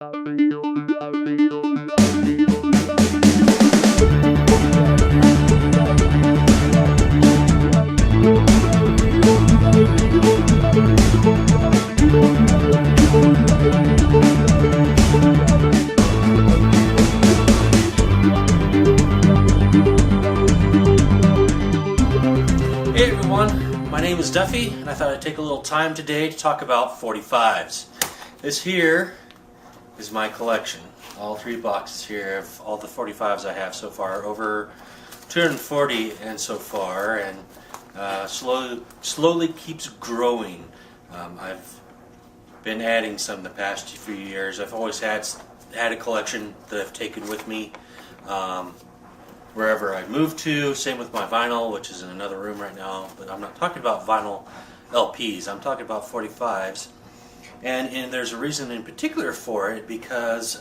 Hey everyone, my name is Duffy, and I thought I'd take a little time today to talk about 45s. This here is my collection. All three boxes here of all the 45s I have so far, over 240 and so far, and slowly keeps growing. I've been adding some the past few years. I've always had a collection that I've taken with me wherever I move to. Same with my vinyl, which is in another room right now, but I'm not talking about vinyl LPs, I'm talking about 45s. And there's a reason in particular for it, because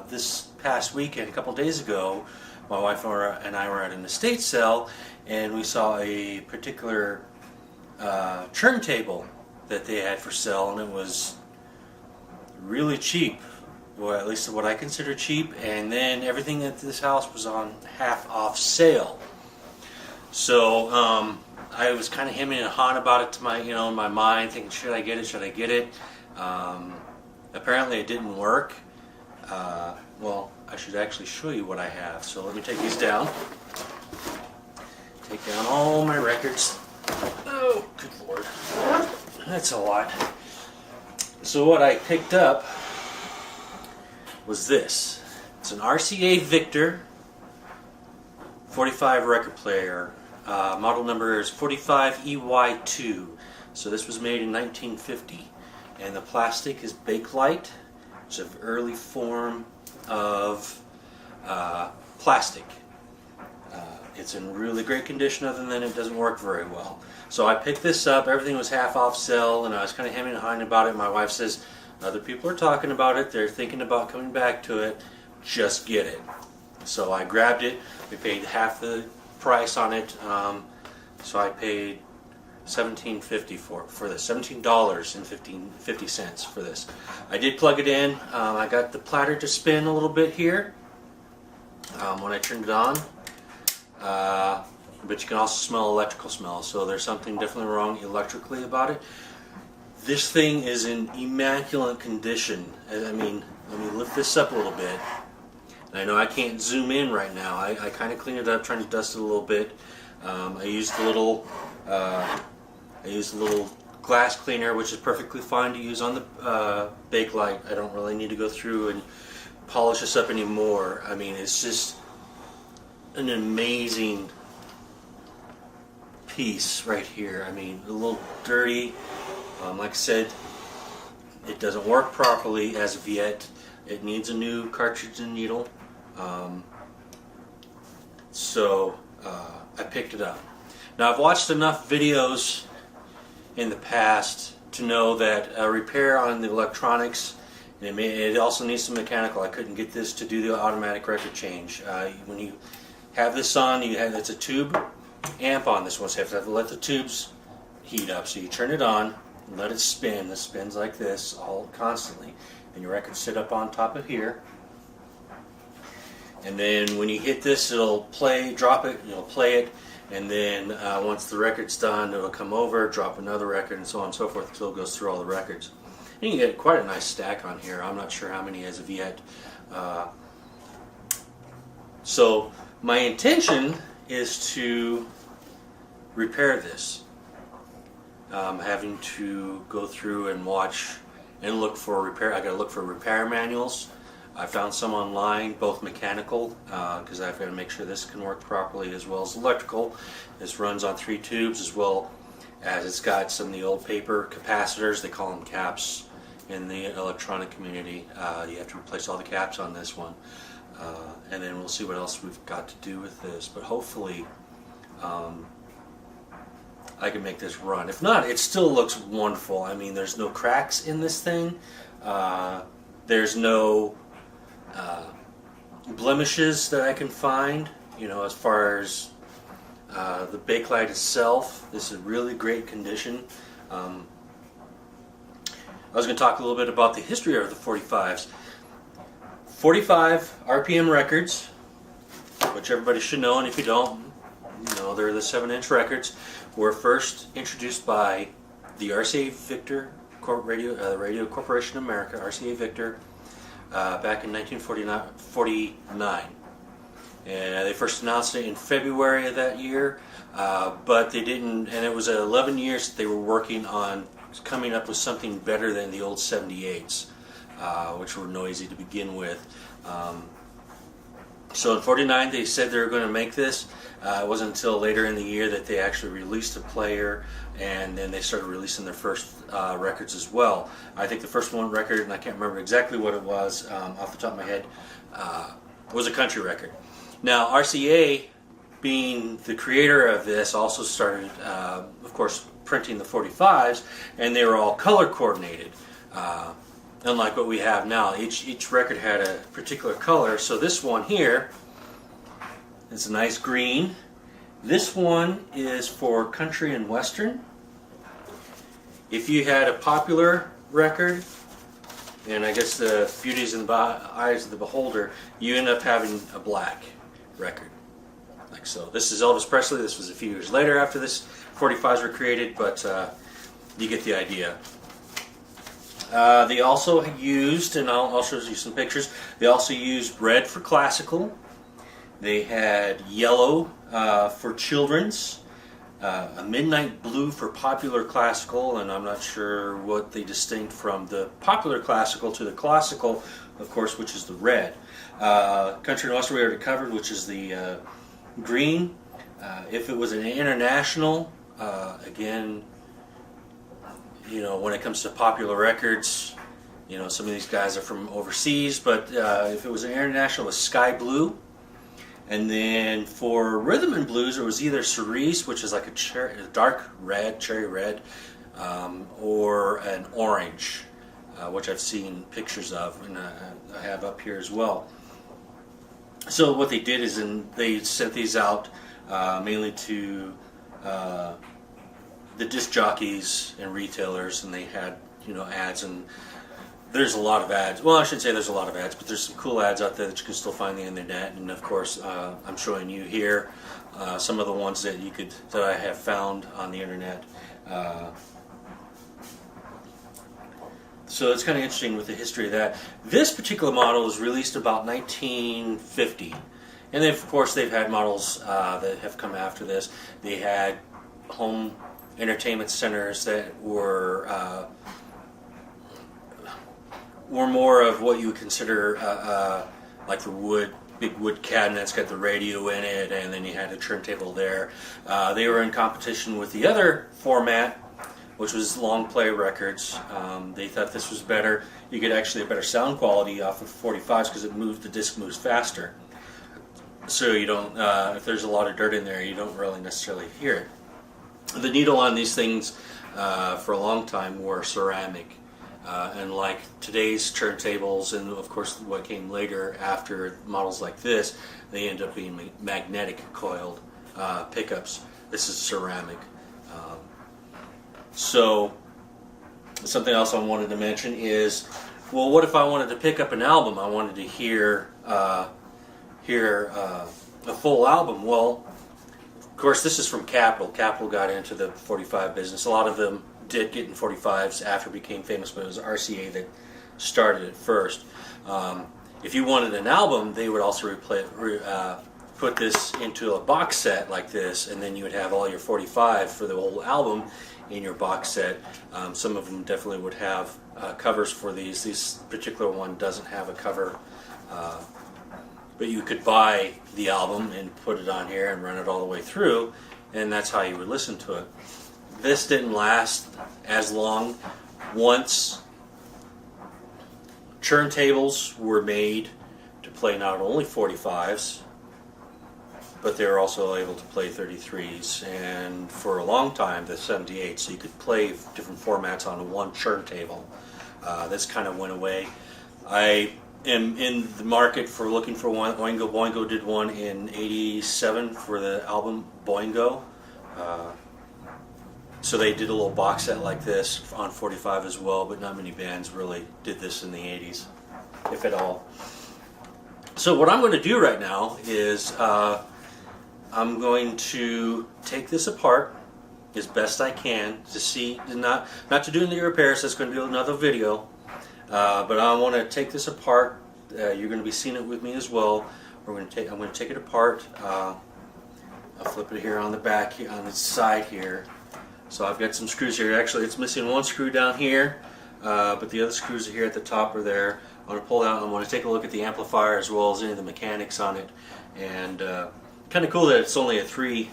this past weekend, a couple days ago, my wife and I were at an estate sale, and we saw a particular turntable that they had for sale, and it was really cheap. Well, at least what I consider cheap, and then everything at this house was on half off sale. So I was kind of hemming and hawing about it to in my mind, thinking, should I get it? Should I get it? Apparently, it didn't work. Well, I should actually show you what I have. So let me take these down. Take down all my records. Oh, good Lord, that's a lot. So what I picked up was this. It's an RCA Victor 45 record player. Model number is 45EY2. So this was made in 1950. And the plastic is Bakelite. It's an early form of plastic. It's in really great condition, other than it doesn't work very well. So I picked this up. Everything was half off sale, and I was kind of hemming and hawing about it. My wife says, other people are talking about it, they're thinking about coming back to it, just get it. So I grabbed it. We paid half the price on it, so I paid $17.50 for this, $17.50 for this. I did plug it in. I got the platter to spin a little bit here when I turned it on, but you can also smell electrical smell, so there's something definitely wrong electrically about it. This thing is in immaculate condition. I mean, let me lift this up a little bit. I know I can't zoom in right now. I kind of cleaned it up, trying to dust it a little bit. I used a little glass cleaner, which is perfectly fine to use on the Bakelite. I don't really need to go through and polish this up anymore. I mean, it's just an amazing piece right here. I mean, a little dirty. Like I said, it doesn't work properly as of yet. It needs a new cartridge and needle. So I picked it up. Now, I've watched enough videos in the past to know that a repair on the electronics, and it also needs some mechanical. I couldn't get this to do the automatic record change. When you have this on, it's a tube amp on this one, so you have to let the tubes heat up. So you turn it on and let it spin. This spins like this all constantly, and your records sit up on top of here. And then when you hit this, it'll play, drop it, you'll play it, and then once the record's done, it'll come over, drop another record, and so on and so forth until it goes through all the records. And you can get quite a nice stack on here. I'm not sure how many as of yet. So my intention is to repair this. Having to go through and watch and look for repair. I got to look for repair manuals. I found some online, both mechanical, because I've got to make sure this can work properly, as well as electrical. This runs on 3 tubes, as well as it's got some of the old paper capacitors. They call them caps in the electronic community. You have to replace all the caps on this one, and then we'll see what else we've got to do with this. But hopefully I can make this run. If not, it still looks wonderful. I mean, there's no cracks in this thing. There's no blemishes that I can find, as far as the Bakelite itself. This is really great condition. I was going to talk a little bit about the history of the 45s. 45 RPM records, which everybody should know, and if you don't, you know, they're the 7-inch records, were first introduced by the RCA Victor Radio Corporation of America, RCA Victor, back in 1949. And they first announced it in February of that year, but they didn't, and it was 11 years that they were working on coming up with something better than the old 78s, which were noisy to begin with. So in '49 they said they were going to make this. It wasn't until later in the year that they actually released a player, and then they started releasing their first records as well. I think the first one record, and I can't remember exactly what it was off the top of my head, was a country record. Now RCA, being the creator of this, also started, of course, printing the 45s, and they were all color coordinated. Unlike what we have now, each record had a particular color. So this one here is a nice green. This one is for country and western. If you had a popular record, and I guess the beauty is in the eyes of the beholder, you end up having a black record, like so. This is Elvis Presley. This was a few years later after this 45s were created, but you get the idea. They also used, and I'll show you some pictures, they also used red for classical. They had yellow for children's, a midnight blue for popular classical, and I'm not sure what they distinct from the popular classical to the classical, of course, which is the red. Country and western we already covered, which is the green. If it was an international, again, you know, when it comes to popular records, you know, some of these guys are from overseas, but if it was an international, it was sky blue. And then for rhythm and blues, it was either cerise, which is like a dark red, cherry red, or an orange, which I've seen pictures of, and I have up here as well. So what they did is they sent these out mainly to the disc jockeys and retailers, and they had, you know, ads, and there's a lot of ads. Well, I shouldn't say there's a lot of ads, but there's some cool ads out there that you can still find on the internet. And of course, I'm showing you here some of the ones that I have found on the internet. So it's kind of interesting with the history of that. This particular model was released about 1950, and then of course they've had models that have come after this. They had home entertainment centers that were more of what you would consider like the big wood cabinets, got the radio in it, and then you had a turntable there. They were in competition with the other format, which was long play records. They thought this was better. You get actually a better sound quality off of 45s because the disc moves faster. So you don't, if there's a lot of dirt in there, you don't really necessarily hear it. The needle on these things for a long time were ceramic. And like today's turntables, and of course what came later after models like this, they end up being magnetic coiled pickups. This is ceramic. So something else I wanted to mention is, well, what if I wanted to pick up an album? I wanted to hear a full album. Well, of course, this is from Capitol. Capitol got into the 45 business. A lot of them did get in 45s after it became famous, but it was RCA that started it first. If you wanted an album, they would also put this into a box set like this, and then you would have all your 45 for the whole album in your box set. Some of them definitely would have covers for these. This particular one doesn't have a cover, but you could buy the album and put it on here and run it all the way through, and that's how you would listen to it. This didn't last as long. Once turntables were made to play not only 45s, but they were also able to play 33s, and for a long time the 78s, so you could play different formats on one turntable. This kind of went away. I am in the market for looking for one. Oingo Boingo did one in '87 for the album Boingo. So they did a little box set like this on 45 as well, but not many bands really did this in the 80s, if at all. So what I'm going to do right now is I'm going to take this apart as best I can to see, not to do any repairs. That's going to be another video, but I want to take this apart. You're going to be seeing it with me as well. I'm going to take it apart. I'll flip it here on the back, here, on the side here. So I've got some screws here. Actually, it's missing one screw down here, but the other screws are here at the top or there. I want to pull out. I want to take a look at the amplifier as well as any of the mechanics on it. And kind of cool that it's only a three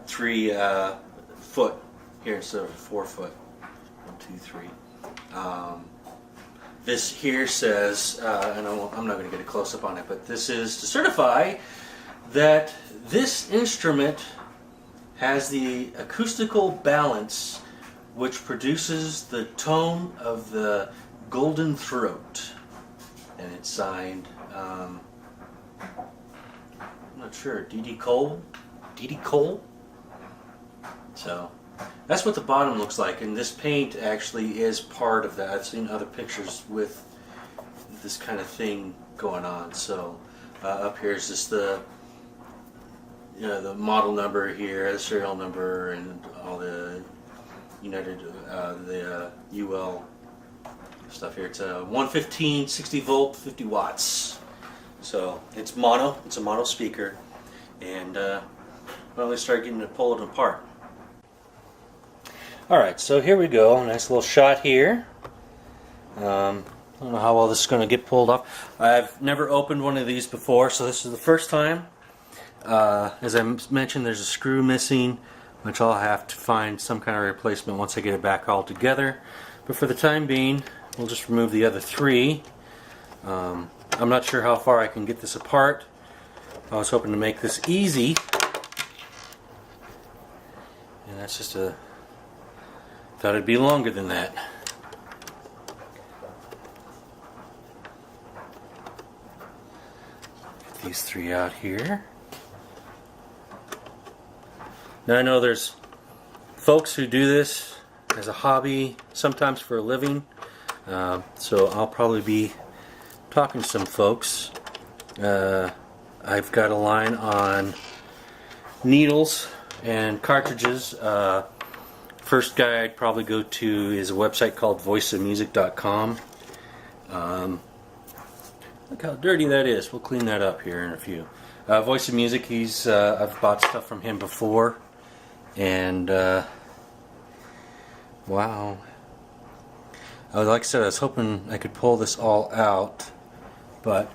foot here instead of a 4 foot. 1, 2, 3. This here says, and I'm not going to get a close up on it, but this is to certify that this instrument has the acoustical balance which produces the tone of the golden throat. And it's signed, I'm not sure, D.D. Cole? D.D. Cole? So that's what the bottom looks like, and this paint actually is part of that. I've seen other pictures with this kind of thing going on. So up here is just the the model number here, the serial number, and all the UL stuff here. It's a 115, 60 volt, 50 watts. So it's mono. It's a mono speaker, and well, let's start getting to pull it apart. Alright, so here we go. Nice little shot here. I don't know how well this is going to get pulled off. I've never opened one of these before, so this is the first time. As I mentioned, there's a screw missing, which I'll have to find some kind of replacement once I get it back all together. But for the time being, we'll just remove the other 3. I'm not sure how far I can get this apart. I was hoping to make this easy. And that's just a... Thought it'd be longer than that. Get these 3 out here. Now I know there's folks who do this as a hobby, sometimes for a living. So I'll probably be talking to some folks. I've got a line on needles and cartridges. First guy I'd probably go to is a website called voiceofmusic.com. Look how dirty that is. We'll clean that up here in a few. Voice of Music, I've bought stuff from him before, and wow. Like I said, I was hoping I could pull this all out, but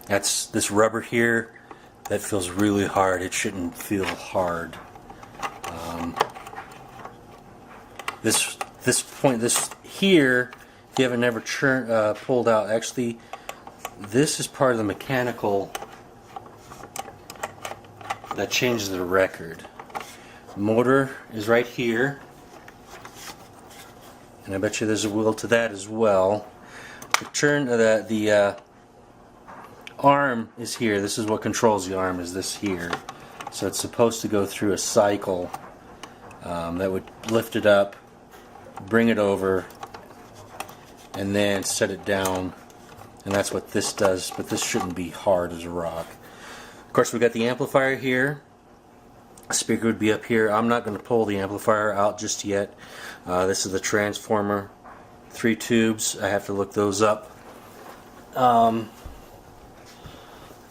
that's this rubber here that feels really hard. It shouldn't feel hard. This here, if you haven't never pulled out, actually this is part of the mechanical that changes the record. The motor is right here, and I bet you there's a wheel to that as well. The arm is here. This is what controls the arm, is this here. So it's supposed to go through a cycle that would lift it up, bring it over, and then set it down, and that's what this does. But this shouldn't be hard as a rock. Of course, we got the amplifier here. The speaker would be up here. I'm not going to pull the amplifier out just yet. This is the transformer, 3 tubes. I have to look those up. Let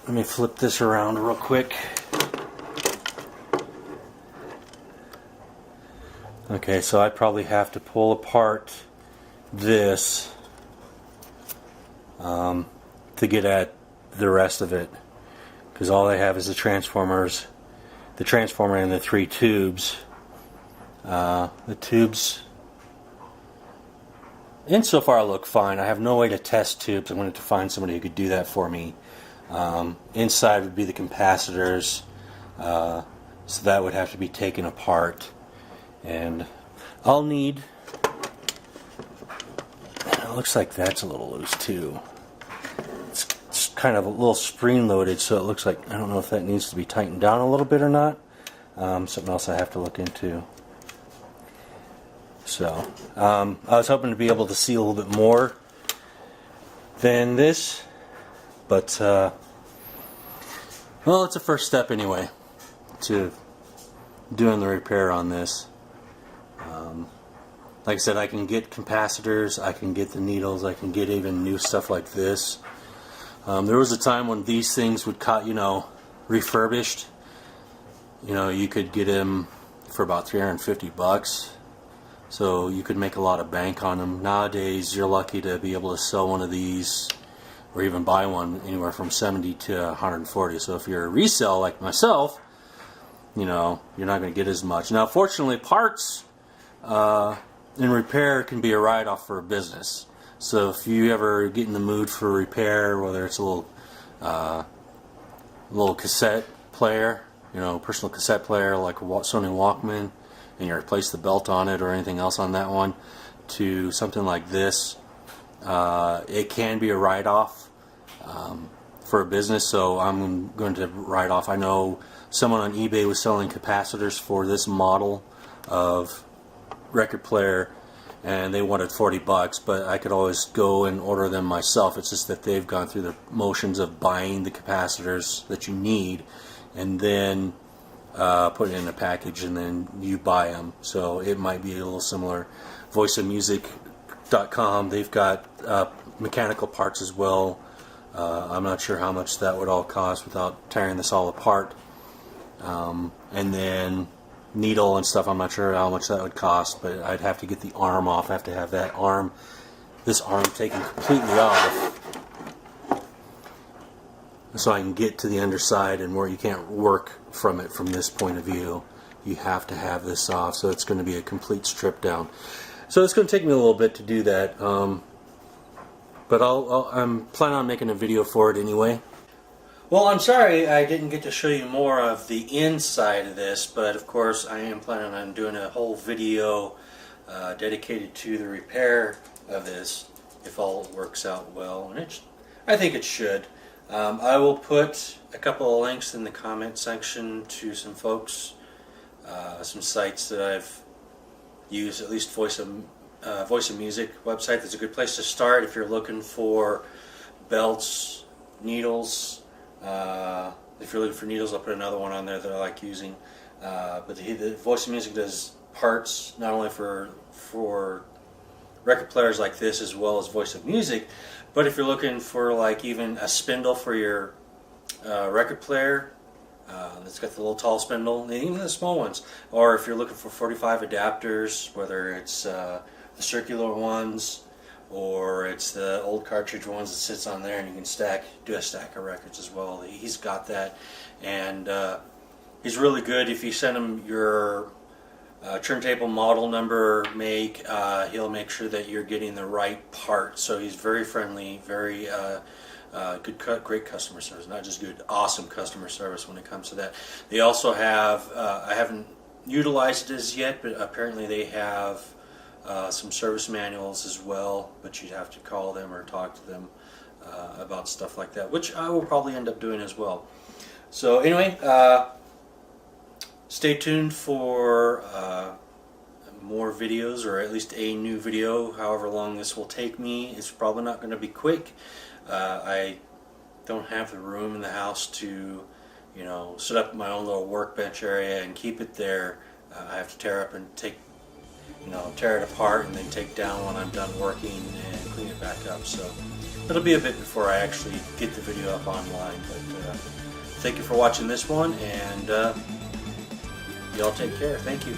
me flip this around real quick. Okay, so I probably have to pull apart this to get at the rest of it, because all I have is the transformer and the 3 tubes. The tubes insofar look fine. I have no way to test tubes. I wanted to find somebody who could do that for me. Inside would be the capacitors, so that would have to be taken apart, and I'll need, it looks like that's a little loose too. It's kind of a little spring loaded, so it looks like, I don't know if that needs to be tightened down a little bit or not. Something else I have to look into. So I was hoping to be able to see a little bit more than this, but well, it's a first step anyway to doing the repair on this. Like I said, I can get capacitors, I can get the needles, I can get even new stuff like this. There was a time when these things would cut, refurbished. You could get them for about $350, so you could make a lot of bank on them. Nowadays, you're lucky to be able to sell one of these, or even buy one anywhere from $70 to $140. So if you're a resell like myself, you're not going to get as much. Now, fortunately, parts in repair can be a write-off for a business. So if you ever get in the mood for repair, whether it's a little cassette player, personal cassette player like a Sony Walkman, and you replace the belt on it or anything else on that one, to something like this, it can be a write-off for a business. So I'm going to write off. I know someone on eBay was selling capacitors for this model of record player, and they wanted $40, but I could always go and order them myself. It's just that they've gone through the motions of buying the capacitors that you need, and then put it in a package, and then you buy them. So it might be a little similar. voiceofmusic.com, they've got mechanical parts as well. I'm not sure how much that would all cost without tearing this all apart. And then needle and stuff, I'm not sure how much that would cost, but I'd have to get the arm off. I have to have this arm taken completely off, so I can get to the underside, and where you can't work from it from this point of view. You have to have this off, so it's going to be a complete strip down. So it's going to take me a little bit to do that, but I'm planning on making a video for it anyway. Well, I'm sorry I didn't get to show you more of the inside of this, but of course I am planning on doing a whole video dedicated to the repair of this, if all works out well, and I think it should. I will put a couple of links in the comment section to some folks, some sites that I've used, at least Voice of Music website. That's a good place to start if you're looking for belts, needles. If you're looking for needles, I'll put another one on there that I like using. But the Voice of Music does parts not only for record players like this, as well as Voice of Music, but if you're looking for like even a spindle for your record player, that's got the little tall spindle, and even the small ones, or if you're looking for 45 adapters, whether it's the circular ones or it's the old cartridge ones that sits on there, and you can do a stack of records as well. He's got that, and he's really good. If you send him your turntable model number, make, he'll make sure that you're getting the right part. So he's very friendly, very great customer service. Not just good, awesome customer service when it comes to that. They also have, I haven't utilized it as yet, but apparently they have some service manuals as well, but you'd have to call them or talk to them about stuff like that, which I will probably end up doing as well. So anyway, stay tuned for more videos, or at least a new video, however long this will take me. It's probably not going to be quick. I don't have the room in the house to, set up my own little workbench area and keep it there. I have to tear up and tear it apart and then take down when I'm done working and clean it back up. So it'll be a bit before I actually get the video up online. But thank you for watching this one, and y'all take care. Thank you.